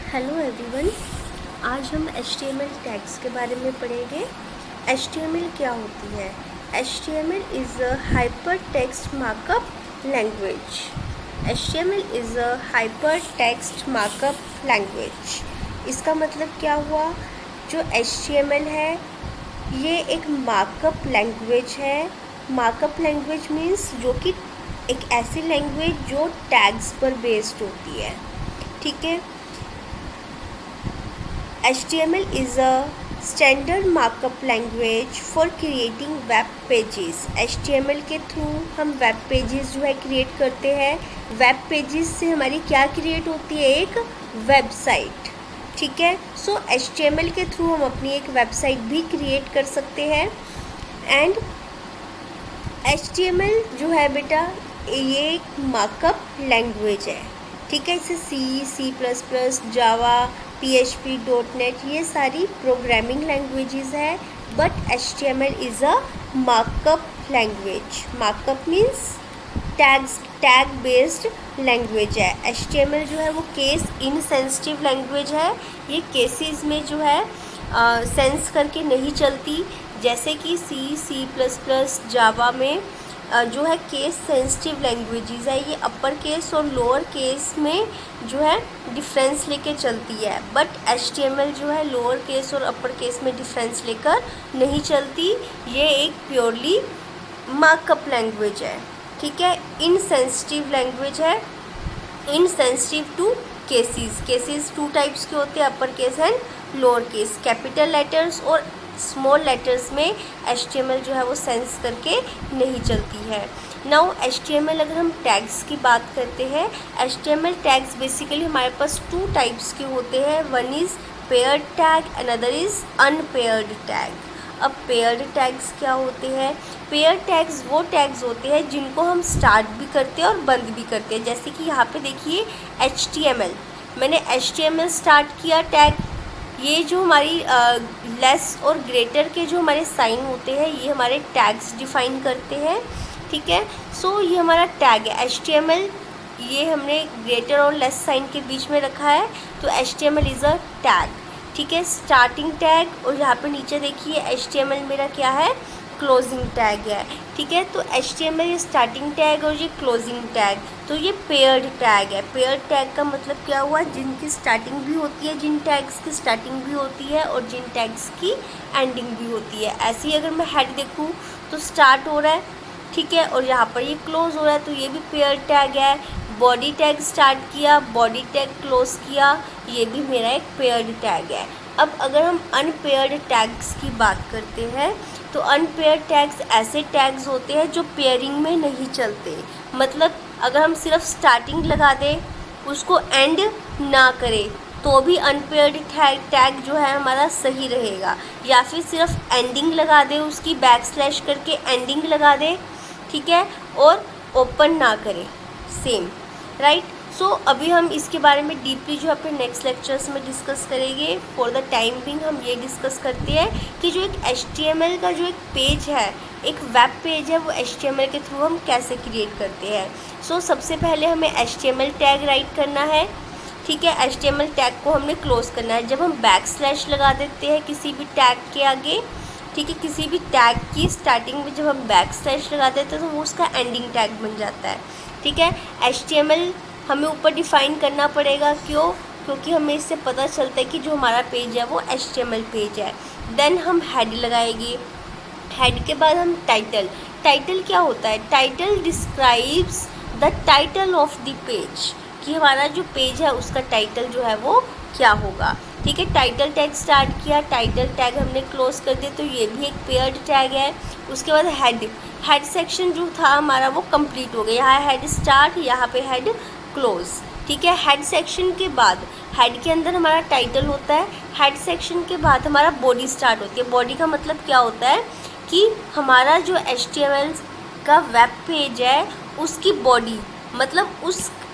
Hello everyone. आज हम HTML tags के बारे में पढ़ेंगे। HTML क्या होती है? HTML is a hyper text markup language. HTML is a hyper text markup language. इसका मतलब क्या हुआ? जो HTML है ये एक मार्कअप लैंग्वेज है। मार्कअप लैंग्वेज मीन्स जो कि एक ऐसी लैंग्वेज जो टैग्स पर बेस्ड होती है। ठीक है। HTML is a standard markup language for creating web pages। HTML के थ्रू हम वेब पेजेस जो है क्रिएट करते हैं। वेब पेजेस से हमारी क्या क्रिएट होती है? एक वेबसाइट। ठीक है। सो HTML के थ्रू हम अपनी एक वेबसाइट भी क्रिएट कर सकते हैं। एंड HTML जो है बेटा ये एक मार्कअप लैंग्वेज है। ठीक है। इसे C++, जावा, PHP, .NET ये सारी प्रोग्रामिंग लैंग्वेजेस है। But HTML is a markup language. Markup means tag based language है। HTML जो है वो केस इनसेंसिटिव लैंग्वेज है। ये केसेस में जो है सेंस करके नहीं चलती, जैसे कि C++, जावा में जो है केस सेंसिटिव लैंग्वेजेस है। ये अपर केस और लोअर केस में जो है डिफरेंस लेके चलती है। बट HTML जो है लोअर केस और अपर केस में डिफरेंस लेकर नहीं चलती। ये एक प्योरली मार्कअप लैंग्वेज है। ठीक है। इनसेंसिटिव लैंग्वेज है। Insensitive to cases two types के होते हैं, upper case and lower case. Capital letters और स्मॉल लेटर्स में HTML जो है वो सेंस करके नहीं चलती है। नाउ HTML अगर हम टैग्स की बात करते हैं, HTML टैग्स बेसिकली हमारे पास टू टाइप्स के होते हैं। One is paired tag, another is unpaired tag. अब पेयर्ड टैग्स क्या होते हैं? पेयर्ड टैग्स वो टैग्स होते हैं जिनको हम स्टार्ट भी करते हैं और बंद भी करते हैं। जैसे कि यहाँ पे देखिए HTML, मैंने HTML स्टार्ट किया टैग। ये जो हमारी लेस और ग्रेटर के जो हमारे साइन होते हैं ये हमारे टैग्स डिफाइन करते हैं। ठीक है। सो ये हमारा टैग है HTML। ये हमने ग्रेटर और लेस साइन के बीच में रखा है, तो HTML इज़ अ टैग। ठीक है। स्टार्टिंग टैग, और यहाँ पे नीचे देखिए HTML मेरा क्या है? क्लोजिंग टैग है। ठीक है। तो HTML ये स्टार्टिंग टैग और ये क्लोजिंग टैग, तो ये पेयर्ड टैग है। पेयर्ड टैग का मतलब क्या हुआ? जिनकी स्टार्टिंग भी होती है, जिन टैग्स की स्टार्टिंग भी होती है और जिन टैग्स की एंडिंग भी होती है। ऐसे ही अगर मैं हेड देखूँ तो स्टार्ट हो रहा है, ठीक है, और यहाँ पर ये क्लोज हो रहा है, तो ये भी पेयर्ड टैग है। बॉडी टैग स्टार्ट किया, बॉडी टैग क्लोज किया, ये भी मेरा एक पेयर्ड टैग है। अब अगर हम अनपेयर्ड टैग्स की बात करते हैं, तो अनपेयर्ड टैग्स ऐसे टैग्स होते हैं जो पेयरिंग में नहीं चलते। मतलब अगर हम सिर्फ स्टार्टिंग लगा दें, उसको एंड ना करें, तो भी अनपेयर्ड टैग जो है हमारा सही रहेगा। या फिर सिर्फ एंडिंग लगा दें, उसकी बैकस्लैश करके एंडिंग लगा दें, ठीक है, और ओपन ना करें, सेम, राइट। सो अभी हम इसके बारे में डीपली जो अपने नेक्स्ट लेक्चर्स में डिस्कस करेंगे। फॉर द टाइम बिंग हम ये डिस्कस करते हैं कि जो एक HTML का जो एक पेज है, एक वेब पेज है, वो HTML के थ्रू हम कैसे क्रिएट करते हैं। सो सबसे पहले हमें HTML टैग राइट करना है। ठीक है। HTML टैग को हमने क्लोज करना है। जब हम बैकस्लैश लगा देते हैं किसी भी टैग के आगे, ठीक है, किसी भी टैग की स्टार्टिंग में जब हम बैकस्लैश लगा देते हैं तो वो उसका एंडिंग टैग बन जाता है। ठीक है। HTML हमें ऊपर डिफ़ाइन करना पड़ेगा। क्यों? क्योंकि हमें इससे पता चलता है कि जो हमारा पेज है वो HTML पेज है। देन हम हेड लगाएंगे। हेड के बाद हम टाइटल। टाइटल क्या होता है? Title describes the title of the page, कि हमारा जो पेज है उसका टाइटल जो है वो क्या होगा। ठीक है। टाइटल टैग स्टार्ट किया, टाइटल टैग हमने क्लोज कर दिया, तो ये भी एक पेयर्ड टैग है। उसके बाद हेड सेक्शन जो था हमारा वो कंप्लीट हो गया। यहाँ हेड स्टार्ट, यहाँ पे हेड क्लोज। ठीक है। हेड सेक्शन के बाद, हेड के अंदर हमारा टाइटल होता है, हेड सेक्शन के बाद हमारा बॉडी स्टार्ट होती है। बॉडी का मतलब क्या होता है कि हमारा जो HTML का वेब पेज है उसकी बॉडी, मतलब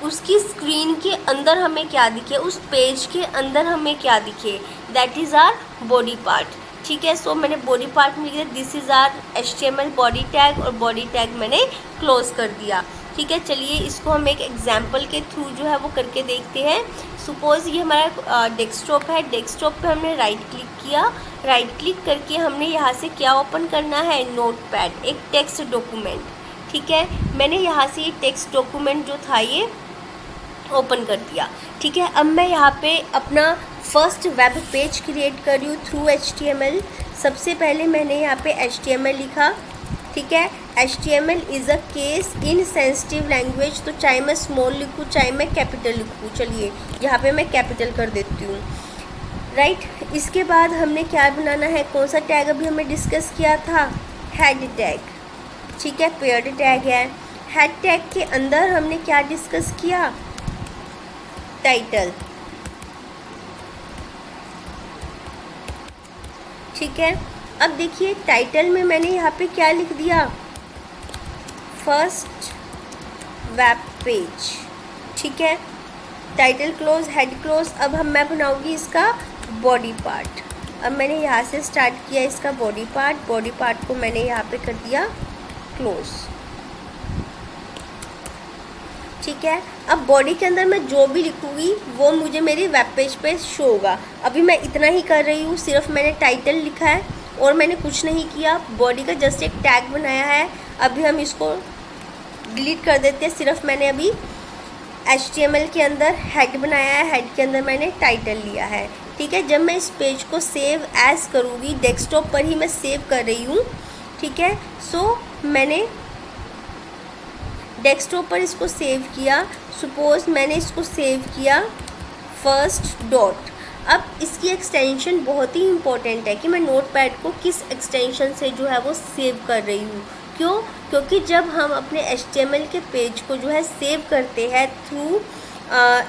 उसकी स्क्रीन के अंदर हमें क्या दिखे, उस पेज के अंदर हमें क्या दिखे, that is our body part. ठीक है। सो मैंने बॉडी पार्ट में लिख दिया this is our HTML body tag, और बॉडी टैग मैंने क्लोज कर दिया। ठीक है, चलिए इसको हम एक एग्जाम्पल के थ्रू जो है वो करके देखते हैं। सपोज़ ये हमारा डेस्कटॉप है, डेस्कटॉप पे हमने राइट क्लिक किया, राइट क्लिक करके हमने यहाँ से क्या ओपन करना है, नोटपैड, एक टेक्स्ट डॉक्यूमेंट। ठीक है, मैंने यहाँ से ये टेक्स्ट डॉक्यूमेंट जो था ये ओपन कर दिया। ठीक है, अब मैं यहाँ पे अपना फर्स्ट वेब पेज क्रिएट कर रही हूँ थ्रू HTML। सबसे पहले मैंने यहाँ पे HTML लिखा। ठीक है, HTML is a case in sensitive language, तो चाहे मैं स्मॉल लिखूँ चाहे मैं कैपिटल लिखूँ, चलिए यहाँ पे मैं कैपिटल कर देती हूँ। राइट, इसके बाद हमने क्या बनाना है, कौन सा टैग अभी हमें डिस्कस किया था, हेड टैग। ठीक है, पेयर्ड टैग है। हेड टैग के अंदर हमने क्या डिस्कस किया, टाइटल। ठीक है, अब देखिए टाइटल में मैंने यहाँ पे क्या लिख दिया, फर्स्ट वेब पेज। ठीक है, टाइटल क्लोज, हेड क्लोज। अब मैं बनाऊंगी इसका बॉडी पार्ट। अब मैंने यहाँ से स्टार्ट किया इसका बॉडी पार्ट, बॉडी पार्ट को मैंने यहाँ पे कर दिया क्लोज। ठीक है, अब बॉडी के अंदर मैं जो भी लिखूँगी वो मुझे मेरी वेब पेज पे शो होगा। अभी मैं इतना ही कर रही हूँ, सिर्फ मैंने टाइटल लिखा है और मैंने कुछ नहीं किया, बॉडी का जस्ट एक टैग बनाया है। अभी हम इसको डिलीट कर देते हैं, सिर्फ मैंने अभी HTML के अंदर हेड बनाया है, हेड के अंदर मैंने टाइटल लिया है। ठीक है, जब मैं इस पेज को सेव एज करूँगी, डेस्कटॉप पर ही मैं सेव कर रही हूँ। ठीक है, सो मैंने डेस्कटॉप पर इसको सेव किया। सपोज़ मैंने इसको सेव किया फर्स्ट डॉट। अब इसकी एक्सटेंशन बहुत ही इम्पोर्टेंट है कि मैं नोटपैड को किस एक्सटेंशन से जो है वो सेव कर रही हूँ। क्यों? क्योंकि जब हम अपने HTML के पेज को जो है सेव करते हैं थ्रू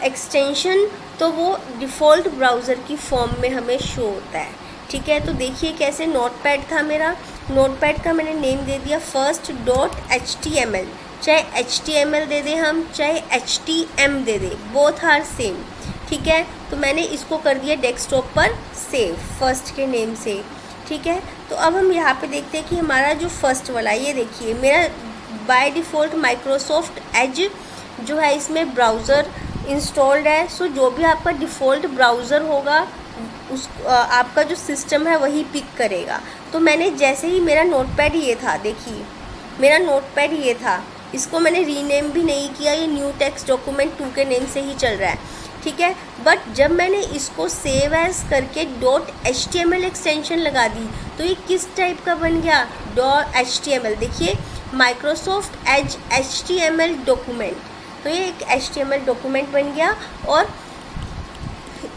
एक्सटेंशन, तो वो डिफ़ॉल्ट ब्राउज़र की फॉर्म में हमें शो होता है। ठीक है, तो देखिए कैसे नोटपैड था मेरा, नोटपैड का मैंने नेम दे दिया फर्स्ट डॉट HTML। चाहे HTML दे दें हम, चाहे HTM दे दें, बोथ आर सेम। ठीक है, तो मैंने इसको कर दिया डेस्कटॉप पर सेव फर्स्ट के नेम से। ठीक है, तो अब हम यहाँ पे देखते हैं कि हमारा जो फर्स्ट वाला, ये देखिए मेरा बाय डिफ़ॉल्ट माइक्रोसॉफ्ट एज जो है इसमें ब्राउज़र इंस्टॉल्ड है। सो जो भी आपका डिफ़ॉल्ट ब्राउज़र होगा उस आपका जो सिस्टम है वही पिक करेगा। तो मैंने जैसे ही मेरा नोटपैड ये था, देखिए मेरा नोटपैड ये था, इसको मैंने रीनेम भी नहीं किया, ये न्यू टेक्स्ट डॉक्यूमेंट 2 के नेम से ही चल रहा है। ठीक है, बट जब मैंने इसको सेव एज करके डॉट HTML एक्सटेंशन लगा दी तो ये किस टाइप का बन गया, डॉट HTML। देखिए माइक्रोसॉफ्ट एज HTML डॉक्यूमेंट, तो ये एक HTML डॉक्यूमेंट बन गया और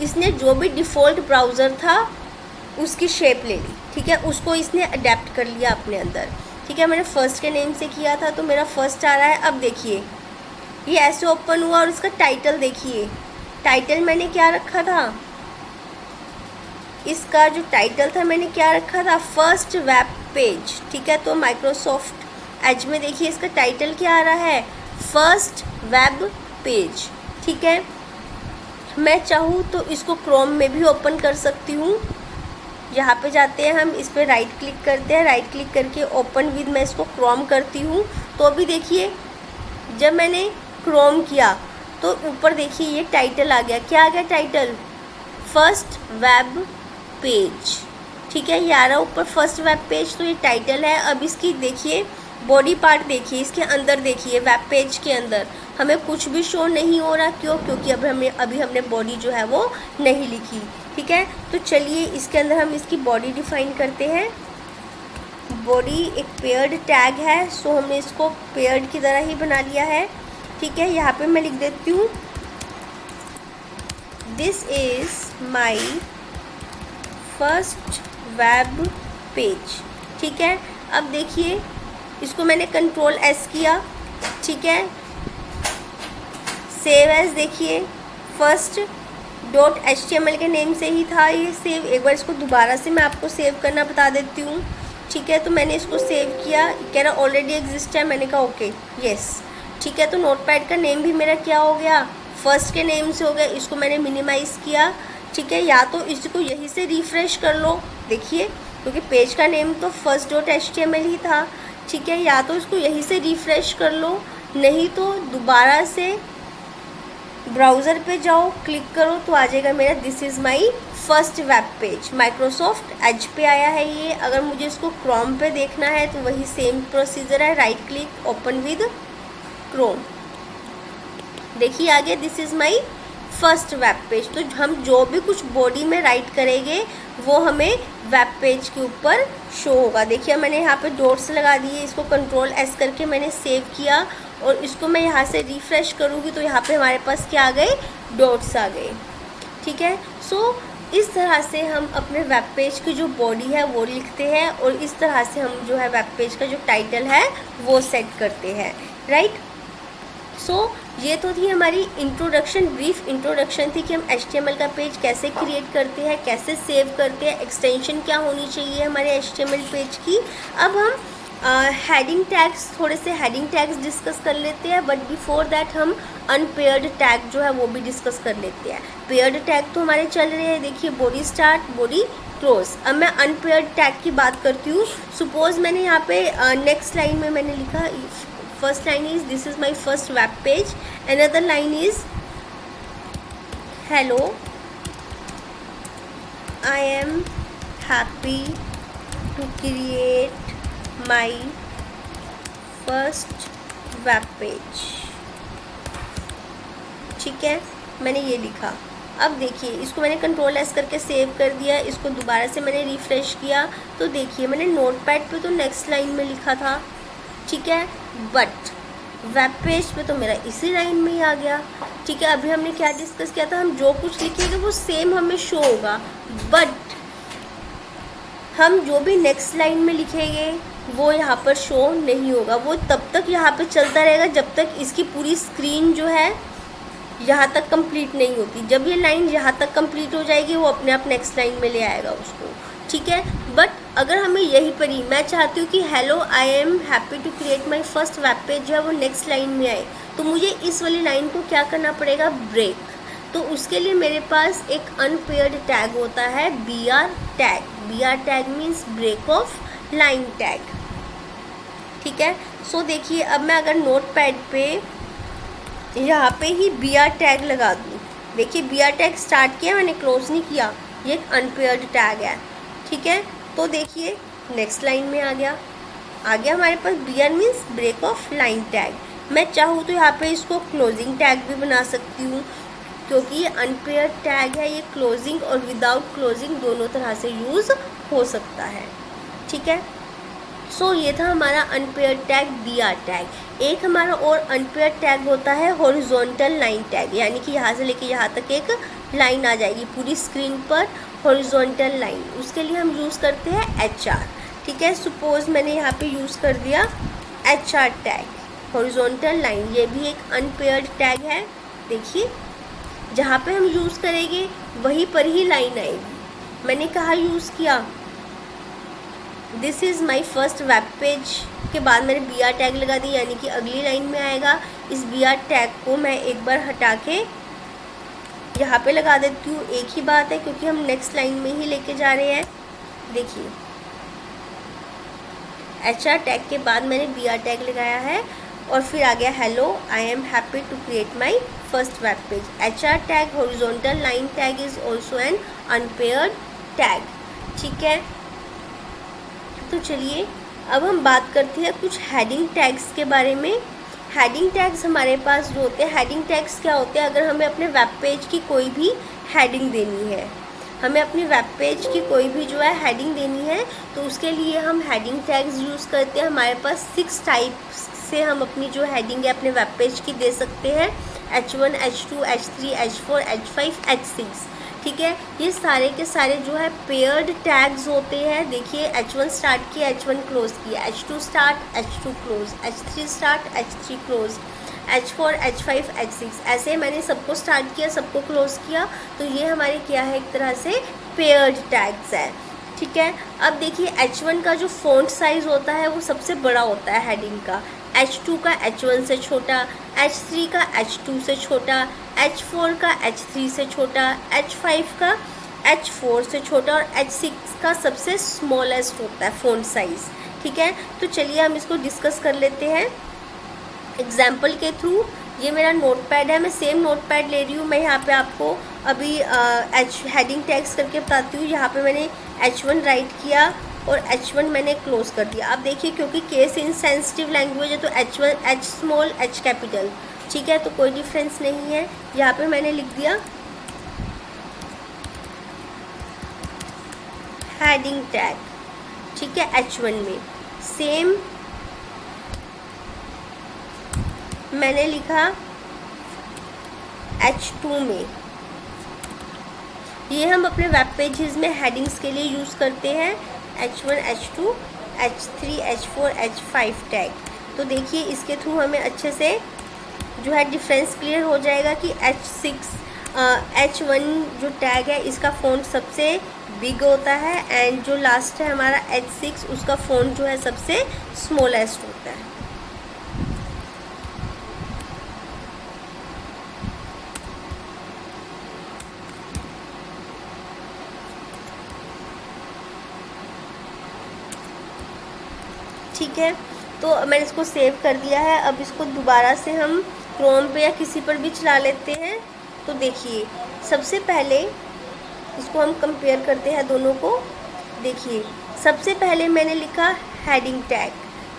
इसने जो भी डिफ़ॉल्ट ब्राउज़र था उसकी शेप ले ली। ठीक है, उसको इसने अडेप्ट कर लिया अपने अंदर। ठीक है, मैंने फर्स्ट के नेम से किया था तो मेरा फर्स्ट आ रहा है। अब देखिए ये ऐसे ओपन हुआ और इसका टाइटल देखिए, टाइटल मैंने क्या रखा था, इसका जो टाइटल था मैंने क्या रखा था, फर्स्ट वेब पेज। ठीक है, तो माइक्रोसॉफ्ट एज में देखिए इसका टाइटल क्या आ रहा है, फर्स्ट वेब पेज। ठीक है, मैं चाहूँ तो इसको क्रोम में भी ओपन कर सकती हूँ। यहाँ पे जाते हैं हम, इस पर राइट क्लिक करते हैं, राइट क्लिक करके ओपन विद मैं इसको क्रोम करती हूँ। तो अभी देखिए जब मैंने क्रोम किया तो ऊपर देखिए ये टाइटल आ गया। क्या आ गया टाइटल, फर्स्ट वेब पेज। ठीक है, ये आ रहा ऊपर फर्स्ट वेब पेज, तो ये टाइटल है। अब इसकी देखिए बॉडी पार्ट देखिए, इसके अंदर देखिए वेब पेज के अंदर हमें कुछ भी शो नहीं हो रहा। क्यों? क्योंकि अभी हमने बॉडी जो है वो नहीं लिखी। ठीक है, तो चलिए इसके अंदर हम इसकी बॉडी डिफाइन करते हैं। बॉडी एक पेयर्ड टैग है, सो हमने इसको पेयर्ड की तरह ही बना लिया है। ठीक है, यहाँ पे मैं लिख देती हूँ this is my first web page. ठीक है, अब देखिए इसको मैंने कंट्रोल S किया। ठीक है, सेव एज, देखिए फर्स्ट डॉट HTML के नेम से ही था ये सेव। एक बार इसको दोबारा से मैं आपको सेव करना बता देती हूँ। ठीक है, तो मैंने इसको सेव किया, कह रहा ऑलरेडी एग्जिस्ट है, मैंने कहा ओके यस। ठीक है, तो नोटपैड का नेम भी मेरा क्या हो गया, फर्स्ट के नेम से हो गया। इसको मैंने मिनिमाइज़ किया। ठीक है, या तो इसको यहीं से रिफ़्रेश कर लो, देखिए क्योंकि पेज का नेम तो फर्स्ट डॉट HTML ही था। ठीक है, या तो इसको यहीं से रिफ़्रेश कर लो नहीं तो दोबारा से ब्राउज़र पे जाओ, क्लिक करो तो आ जाएगा मेरा this is my first web page. Microsoft Edge पे आया है ये। अगर मुझे इसको क्रोम पे देखना है तो वही सेम प्रोसीजर है, right click, open with Chrome. देखिए आ गया this is my first web page. तो हम जो भी कुछ बॉडी में राइट करेंगे वो हमें वेब पेज के ऊपर शो होगा। देखिए मैंने यहाँ पे डॉट्स लगा दिए, इसको कंट्रोल एस करके मैंने सेव किया और इसको मैं यहाँ से रिफ़्रेश करूँगी तो यहाँ पे हमारे पास क्या आ गए, डॉट्स आ गए। ठीक है, सो इस तरह से हम अपने वेब पेज की जो बॉडी है वो लिखते हैं और इस तरह से हम जो है वेब पेज का जो टाइटल है वो सेट करते हैं, राइट। सो ये तो थी हमारी इंट्रोडक्शन, ब्रीफ इंट्रोडक्शन थी कि हम HTML का पेज कैसे क्रिएट करते हैं, कैसे सेव करते हैं, एक्सटेंशन क्या होनी चाहिए हमारे HTML पेज की। अब हम हेडिंग टैग्स, थोड़े से हेडिंग टैग्स डिस्कस कर लेते हैं, बट बिफोर दैट हम अनपेयर्ड टैग जो है वो भी डिस्कस कर लेते हैं। पेयर्ड टैग तो हमारे चल रहे हैं, देखिए बॉडी स्टार्ट, बॉडी क्लोज। अब मैं अनपेयर्ड टैग की बात करती हूँ। सपोज मैंने यहाँ पे नेक्स्ट लाइन में मैंने लिखा, first line is this is my first web page, another line is hello I am happy to create my first web page। ठीक है, मैंने ये लिखा। अब देखिए इसको मैंने कंट्रोल एस करके सेव कर दिया, इसको दोबारा से मैंने रिफ़्रेश किया तो देखिए मैंने नोटपैड पे तो नेक्स्ट लाइन में लिखा था, ठीक है, बट वेब पेज पे तो मेरा इसी लाइन में ही आ गया। ठीक है, अभी हमने क्या डिस्कस किया था, हम जो कुछ लिखेंगे वो सेम हमें शो होगा, बट हम जो भी नेक्स्ट लाइन में लिखेंगे वो यहाँ पर शो नहीं होगा। वो तब तक यहाँ पे चलता रहेगा जब तक इसकी पूरी स्क्रीन जो है यहाँ तक कंप्लीट नहीं होती। जब ये लाइन यहाँ तक कंप्लीट हो जाएगी वो अपने आप नेक्स्ट लाइन में ले आएगा उसको, ठीक है। बट अगर हमें यही पर ही मैं चाहती हूँ कि hello I am happy to create my first web page जो है वो नेक्स्ट लाइन में आए, तो मुझे इस वाली लाइन को क्या करना पड़ेगा, ब्रेक। तो उसके लिए मेरे पास एक अनपेयर्ड टैग होता है BR tag. BR tag means break of line tag, ठीक है। सो देखिए अब मैं अगर नोटपैड पे यहाँ पे ही BR टैग लगा दूँ, देखिए BR टैग स्टार्ट किया मैंने, क्लोज नहीं किया, ये एक अनपेयर्ड टैग है, ठीक है। तो देखिए नेक्स्ट लाइन में आ गया हमारे पास BR means break of line tag. मैं चाहूँ तो यहाँ पे इसको क्लोजिंग टैग भी बना सकती हूँ, क्योंकि ये अनपेयर्ड टैग है, ये क्लोजिंग और विदाउट क्लोजिंग दोनों तरह से यूज़ हो सकता है, ठीक है। सो ये था हमारा अनपेयर्ड टैग BR टैग। एक हमारा और अनपेयर्ड टैग होता है हॉरिजॉन्टल लाइन टैग, यानी कि यहाँ से लेके यहाँ तक एक लाइन आ जाएगी पूरी स्क्रीन पर, हॉरिजॉन्टल लाइन। उसके लिए हम यूज़ करते हैं HR, ठीक है। सपोज मैंने यहाँ पे यूज़ कर दिया HR टैग, हॉरिजॉन्टल लाइन, ये भी एक अनपेयर्ड टैग है। देखिए जहाँ पे हम यूज़ करेंगे वहीं पर ही लाइन आएगी। मैंने कहाँ यूज़ किया, this is my first web page के बाद मैंने BR टैग लगा दी, यानी कि अगली लाइन में आएगा। इस BR टैग को मैं एक बार हटा के यहाँ पे लगा देती हूँ, एक ही बात है क्योंकि हम नेक्स्ट लाइन में ही लेके जा रहे हैं। देखिए HR टैग के बाद मैंने BR टैग लगाया है और फिर आ गया hello I am happy to create my first web page. HR tag horizontal line tag is also an unpaired tag, ठीक है। तो चलिए अब हम बात करते हैं कुछ हेडिंग टैग्स के बारे में। हेडिंग टैग्स हमारे पास जो होते हैं, हेडिंग टैग्स क्या होते हैं, अगर हमें अपने वेब पेज की कोई भी हेडिंग देनी है, हमें अपनी वेब पेज की कोई भी जो है हेडिंग देनी है तो उसके लिए हम हेडिंग टैग्स यूज़ करते हैं। हमारे पास 6 टाइप्स से हम अपनी जो हेडिंग है अपने वेब पेज की दे सकते हैं, H1, H2, H3, H4, H5, H6, ठीक है। ये सारे के सारे जो है पेयर्ड टैग्स होते हैं। देखिए H1 स्टार्ट किया, H1 क्लोज किया, H2 start, H2 close, H3 start, H3 close, H4, H5, H6, ऐसे मैंने सबको स्टार्ट किया, सबको क्लोज किया। तो ये हमारे क्या है, एक तरह से पेयर्ड टैग्स है, ठीक है। अब देखिए H1 का जो फ़ॉन्ट साइज़ होता है वो सबसे बड़ा होता है हेडिंग का, H2 का H1 से छोटा, H3 का H2 से छोटा, H4 का H3 से छोटा, H5 का H4 से छोटा और H6 का सबसे स्मॉलेस्ट होता है फ़ॉन्ट साइज़, ठीक है। तो चलिए हम इसको डिस्कस कर लेते हैं। एग्जाम्पल के थ्रू, ये मेरा नोटपैड है, मैं सेम नोटपैड ले रही हूँ। मैं यहाँ पे आपको अभी हेडिंग टैग्स करके बताती हूँ। यहाँ पे मैंने H1 राइट किया और H1 मैंने क्लोज कर दिया। आप देखिए, क्योंकि केस इनसेंसिटिव लैंग्वेज है तो H1 H small H capital, ठीक है, तो कोई डिफरेंस नहीं है। यहाँ पे मैंने लिख दिया हेडिंग टैग, ठीक है, H1 में। सेम मैंने लिखा H2 में। ये हम अपने वेब पेजेस में हेडिंग्स के लिए यूज़ करते हैं, H1 H2 H3 H4 H5 tag. तो देखिए, इसके थ्रू हमें अच्छे से जो है डिफरेंस क्लियर हो जाएगा कि H1 जो टैग है इसका फ़ॉन्ट सबसे बिग होता है एंड जो लास्ट है हमारा H6 उसका फ़ॉन्ट जो है सबसे स्मॉलेस्ट होता है। ठीक है, तो मैंने इसको सेव कर दिया है। अब इसको दोबारा से हम क्रोम पे या किसी पर भी चला लेते हैं। तो देखिए, सबसे पहले इसको हम कंपेयर करते हैं दोनों को। देखिए, सबसे पहले मैंने लिखा हेडिंग टैग,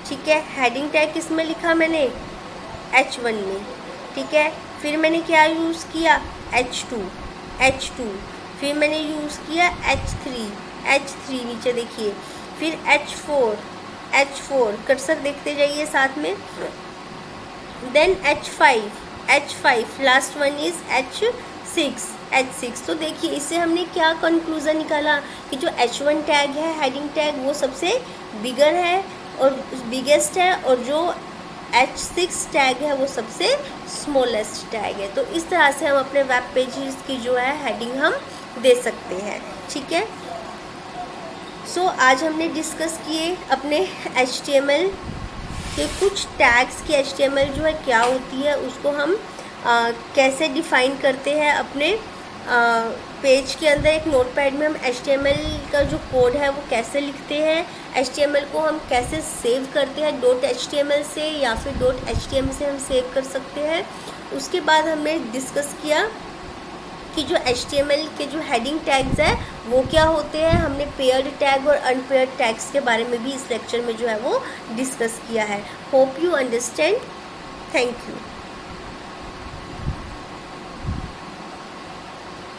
ठीक है। हेडिंग टैग किस में लिखा मैंने? H1 में, ठीक है। फिर मैंने क्या यूज़ किया? H2। फिर मैंने यूज़ किया H3 नीचे देखिए। फिर H4 कर्सर देखते जाइए साथ में। Then H5 last one is H6। तो देखिए, इससे हमने क्या कंक्लूज़न निकाला कि जो H1 टैग है हेडिंग टैग वो सबसे बिगर है और बिगेस्ट है, और जो H6 टैग है वो सबसे स्मॉलेस्ट टैग है। तो इस तरह से हम अपने वेब पेजेस की जो है हेडिंग हम दे सकते हैं, ठीक है। सो आज हमने डिस्कस किए अपने HTML के कुछ टैग्स की। HTML जो है क्या होती है, उसको हम कैसे डिफ़ाइन करते हैं अपने पेज के अंदर। एक नोटपैड में हम HTML का जो कोड है वो कैसे लिखते हैं, HTML को हम कैसे सेव करते हैं, .html से या फिर .html से हम सेव कर सकते हैं। उसके बाद हमने डिस्कस किया कि जो HTML के जो हेडिंग टैग्स है वो क्या होते हैं। हमने पेयर्ड टैग और अनपेयर्ड टैग्स के बारे में भी इस लेक्चर में जो है वो डिस्कस किया है। Hope you understand. Thank you.